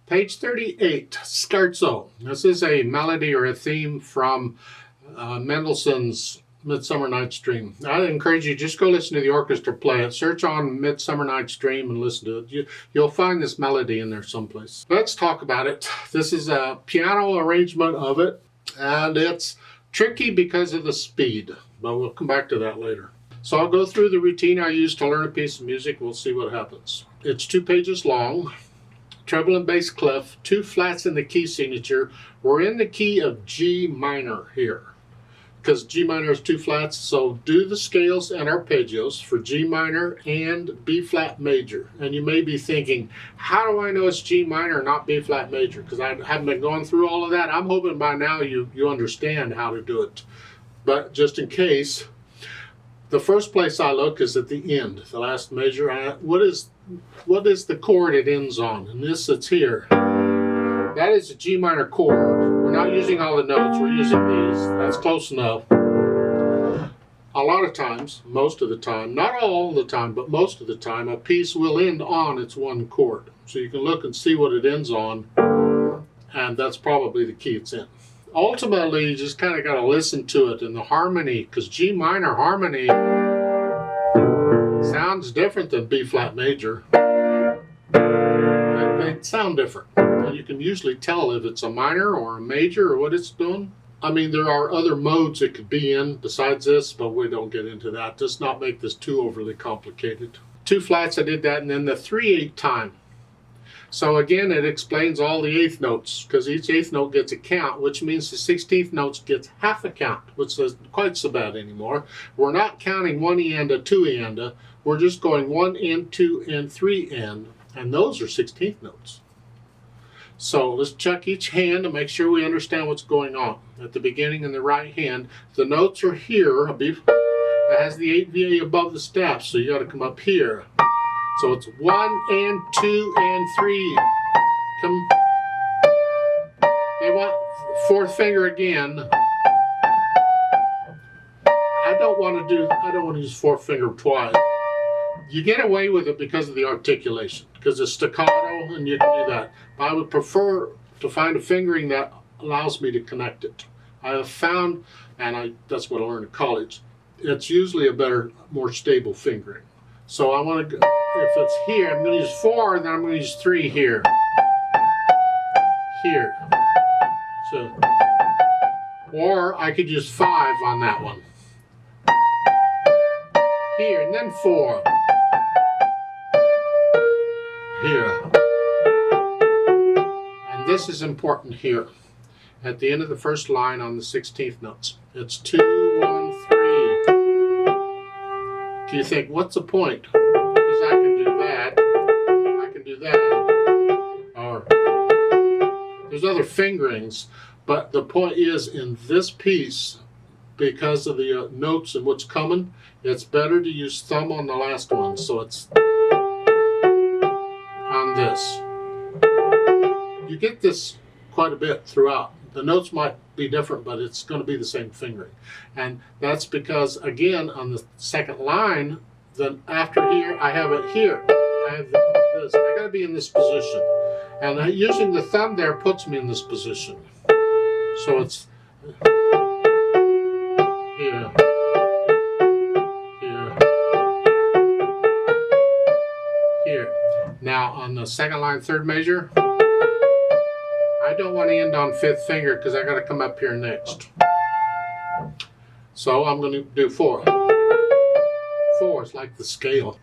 Page 38, Scherzo. This is a melody or a theme from Mendelssohn's Midsummer Night's Dream. I encourage you, just go listen to the orchestra play it. Search on Midsummer Night's Dream and listen to it. You'll find this melody in there someplace. Let's talk about it. This is a piano arrangement of it, and it's tricky because of the speed, but we'll come back to that later. So I'll go through the routine I use to learn a piece of music. We'll see what happens. It's 2 pages long. Treble and bass clef, 2 flats in the key signature. We're in the key of G minor here because G minor is 2 flats. So do the scales and arpeggios for G minor and B flat major. And you may be thinking, how do I know it's G minor, not B flat major? Because I haven't been going through all of that. I'm hoping by now you understand how to do it. But just in case, the first place I look is at the end, the last measure. What is the chord it ends on? And this it's here. That is a G minor chord. We're not using all the notes, we're using these. That's close enough. A lot of times, most of the time, not all the time, but most of the time, a piece will end on its one chord. So you can look and see what it ends on, and that's probably the key it's in. Ultimately, you just kind of got to listen to it in the harmony, because G minor harmony sounds different than B flat major. They sound different. And you can usually tell if it's a minor or a major or what it's doing. I mean, there are other modes it could be in besides this, but we don't get into that. Just not make this too overly complicated. 2 flats, I did that, and then the 3/8 time. So again, it explains all the 8th notes, because each 8th note gets a count, which means the 16th note gets half a count, which isn't quite so bad anymore. We're not counting 1 and a 2 and, we're just going 1 and 2 and 3 and those are 16th notes. So let's check each hand to make sure we understand what's going on. At the beginning in the right hand, the notes are here. That has the 8 VA above the staff, so you got to come up here. So it's 1 and 2 and 3. Come. They want 4th finger again. I don't want to use 4th finger twice. You get away with it because of the articulation, because it's staccato, and you can do that. But I would prefer to find a fingering that allows me to connect it. I have found, and that's what I learned in college, it's usually a better, more stable fingering. So I want to, if it's here, I'm going to use 4, and then I'm going to use 3 here. Here. So, or I could use 5 on that one. Here, and then 4. Here. And this is important here. At the end of the first line on the 16th notes. It's 2, 1, 3. Do you think, what's the point? Because I can do that. I can do that. Or there's other fingerings. But the point is, in this piece, because of the notes and what's coming, it's better to use thumb on the last one. So it's on this. You get this quite a bit throughout. The notes might be different, but it's going to be the same fingering. And that's because, again, on the second line, then after here, I have it here. I have this. I got to be in this position. And using the thumb there puts me in this position. So it's here. Here. Now on the second line, 3rd measure, I don't want to end on 5th finger because I got to come up here next. So I'm going to do 4. 4 is like the scale.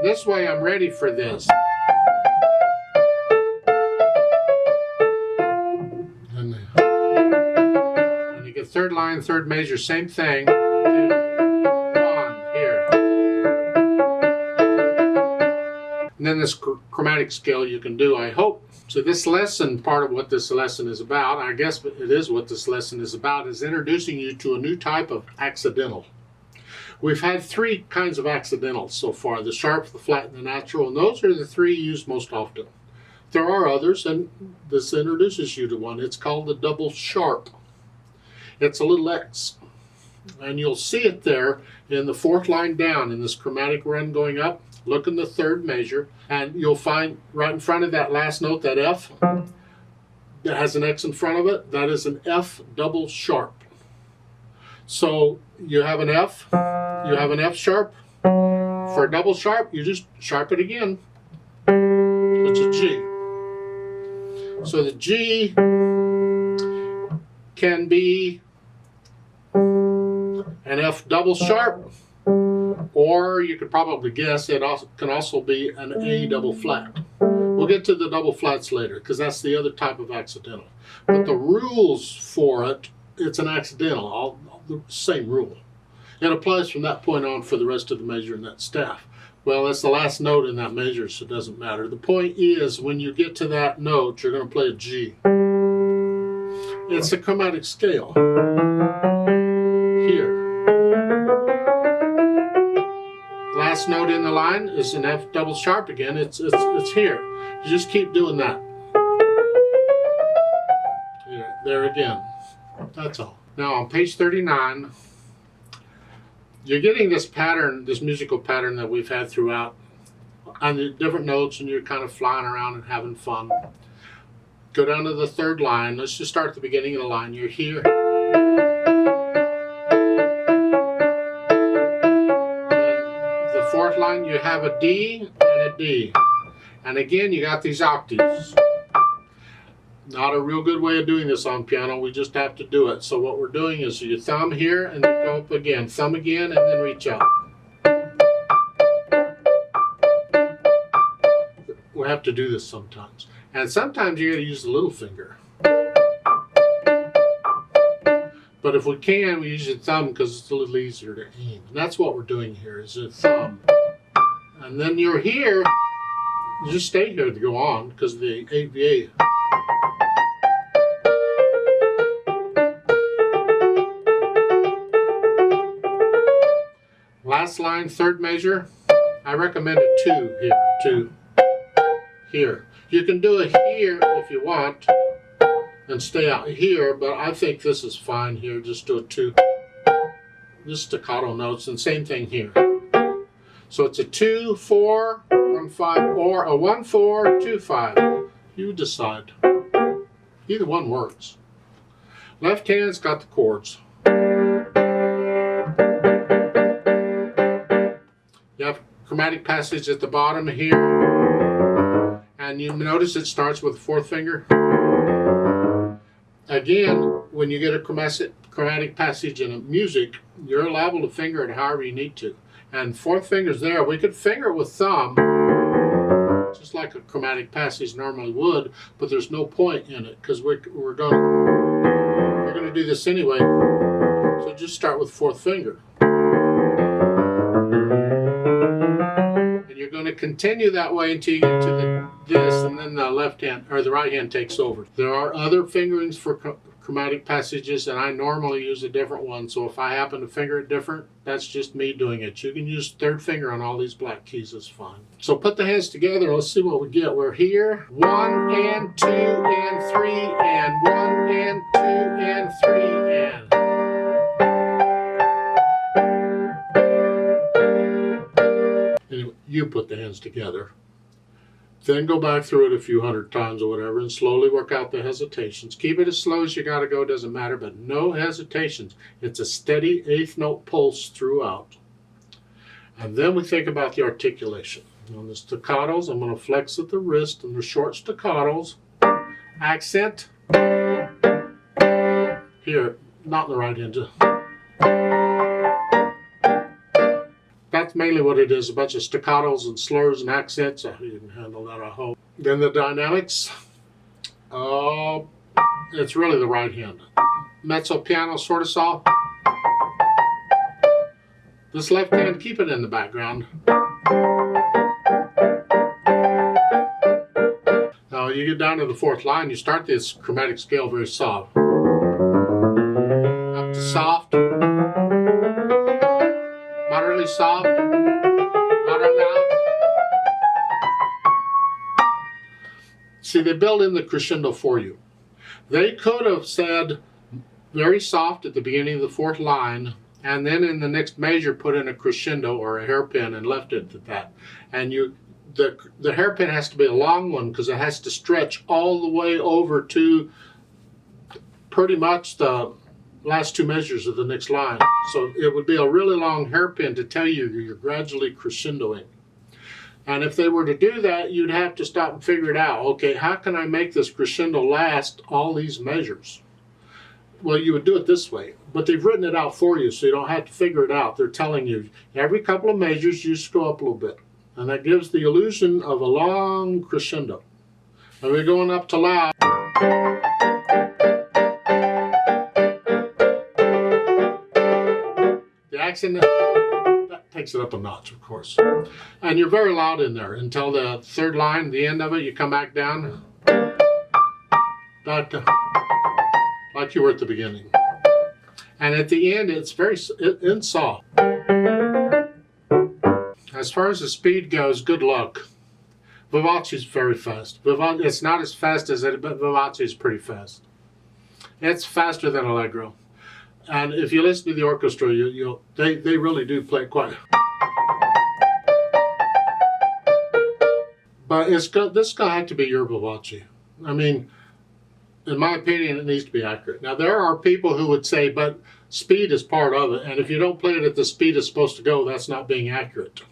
This way I'm ready for this. And you get 3rd line, 3rd measure, same thing. 2, 1, here. And then this chromatic scale you can do, I hope. So this lesson, part of what this lesson is about, I guess it is what this lesson is about, is introducing you to a new type of accidental. We've had 3 kinds of accidentals so far, the sharp, the flat, and the natural, and those are the 3 used most often. There are others, and this introduces you to one. It's called the double sharp. It's a little X, and you'll see it there in the 4th line down in this chromatic run going up. look in the third measure, and you'll find right in front of that last note, that F, that has an X in front of it, that is an F double sharp. So you have an F, you have an F sharp. For a double sharp, you just sharp it again. It's a G. So the G can be an F double sharp, or you could probably guess it can also be an A double flat. We'll get to the double flats later because that's the other type of accidental. But the rules for it, it's an accidental, all the same rule. It applies from that point on for the rest of the measure in that staff. Well, that's the last note in that measure, so it doesn't matter. The point is, when you get to that note, you're going to play a G. It's a chromatic scale. Here. Last note in the line is an F double sharp again. It's here. You just keep doing that. Here, there again. That's all. Now on page 39, you're getting this pattern, this musical pattern that we've had throughout on the different notes, and you're kind of flying around and having fun. Go down to the third line. Let's just start at the beginning of the line. You're here. And the fourth line, you have a D and a D. And again, you got these octaves. Not a real good way of doing this on piano. We just have to do it. So what we're doing is you thumb here and then go up again. Thumb again and then reach out. We have to do this sometimes. And sometimes you got to use the little finger. But if we can, we use the thumb because it's a little easier to aim. And that's what we're doing here, is a thumb. And then you're here. You just stay here to go on because of the ABA. Last line, third measure, I recommend a 2 here, 2 here. You can do it here if you want and stay out here, but I think this is fine here. Just do a 2. Just staccato notes, and same thing here. So it's a 2, 4, 1, 5, or a 1, 4, 2, 5. You decide. Either one works. Left hand's got the chords. You have chromatic passage at the bottom here, and you notice it starts with the fourth finger. Again, when you get a chromatic passage in a music, you're liable to finger it however you need to. And fourth finger's there. We could finger it with thumb, just like a chromatic passage normally would, but there's no point in it because we're going to do this anyway. So just start with fourth finger. You're going to continue that way until you get to this, and then the left hand or the right hand takes over. There are other fingerings for chromatic passages, and I normally use a different one. So if I happen to finger it different, that's just me doing it. You can use third finger on all these black keys, it's fine. So put the hands together. Let's see what we get. We're here. 1 and 2 and 3 and 1 and 2 and 3 and. Anyway, you put the hands together. Then go back through it a few hundred times or whatever and slowly work out the hesitations. Keep it as slow as you got to go, doesn't matter, but no hesitations. It's a steady eighth note pulse throughout. And then we think about the articulation. On the staccatos, I'm going to flex at the wrist, and the short staccatos, accent here, not in the right hand. That's mainly what it is, a bunch of staccatos and slurs and accents. You can handle that, I hope. Then the dynamics. It's really the right hand. Mezzo piano, sort of soft. This left hand, keep it in the background. Now you get down to the fourth line, you start this chromatic scale very soft. Up to soft. Moderately soft, moderately loud. See, they build in the crescendo for you. They could have said very soft at the beginning of the fourth line and then in the next measure put in a crescendo or a hairpin and left it at that. And the hairpin has to be a long one because it has to stretch all the way over to pretty much the last two measures of the next line. So it would be a really long hairpin to tell you you're gradually crescendoing. And if they were to do that, you'd have to stop and figure it out. Okay, how can I make this crescendo last all these measures? Well, you would do it this way, but they've written it out for you, so you don't have to figure it out. They're telling you every couple of measures you just go up a little bit, and that gives the illusion of a long crescendo. And we're going up to loud. The accent that takes it up a notch, of course. And you're very loud in there until the third line, the end of it. You come back down, back to like you were at the beginning. And at the end, it's very soft. As far as the speed goes, good luck. Vivace is very fast. It's not as fast as it, but Vivace is pretty fast. It's faster than Allegro. And if you listen to the orchestra, they really do play quite. But this is going to have to be your Vivace. I mean, in my opinion, it needs to be accurate. Now, there are people who would say, but speed is part of it. And if you don't play it at the speed it's supposed to go, that's not being accurate.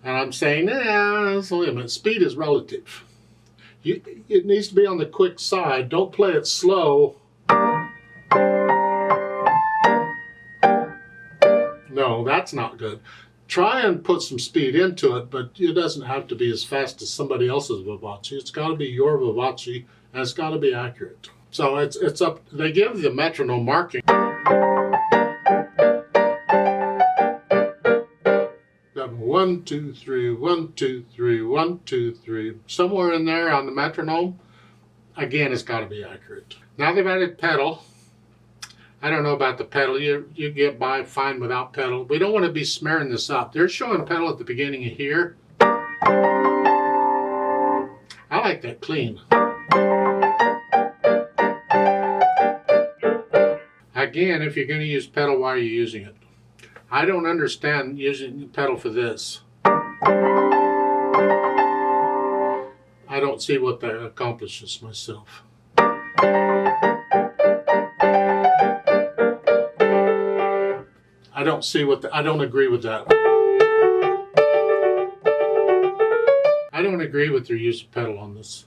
And I'm saying, that's a limit. Speed is relative. It needs to be on the quick side. Don't play it slow. No, that's not good. Try and put some speed into it, but it doesn't have to be as fast as somebody else's Vivace. It's got to be your Vivace, and it's got to be accurate. So it's up. They give the metronome marking. 1, 2, 3, 1, 2, 3, 1, 2, 3. Somewhere in there on the metronome, again, it's got to be accurate. Now they've added pedal. I don't know about the pedal. You get by fine without pedal. We don't want to be smearing this up. They're showing pedal at the beginning of here. I like that clean. Again, if you're going to use pedal, why are you using it? I don't understand using pedal for this. I don't see what that accomplishes myself. I don't see I don't agree with that. I don't agree with their use of pedal on this.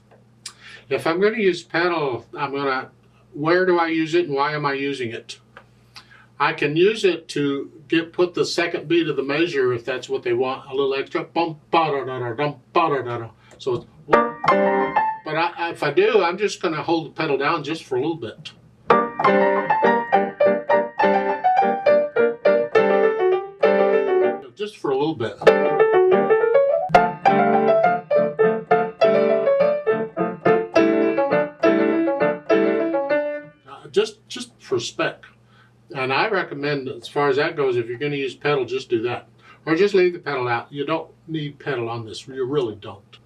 If I'm going to use pedal, where do I use it and why am I using it? I can use it to put the second beat of the measure if that's what they want, a little extra. Bum, ba, da, da, da, dum, ba, da, da, da. So it's, but if I do, I'm just going to hold the pedal down just for a little bit. Just for a little bit. Just for spec. And I recommend, as far as that goes, if you're going to use pedal, just do that. Or just leave the pedal out. You don't need pedal on this. You really don't.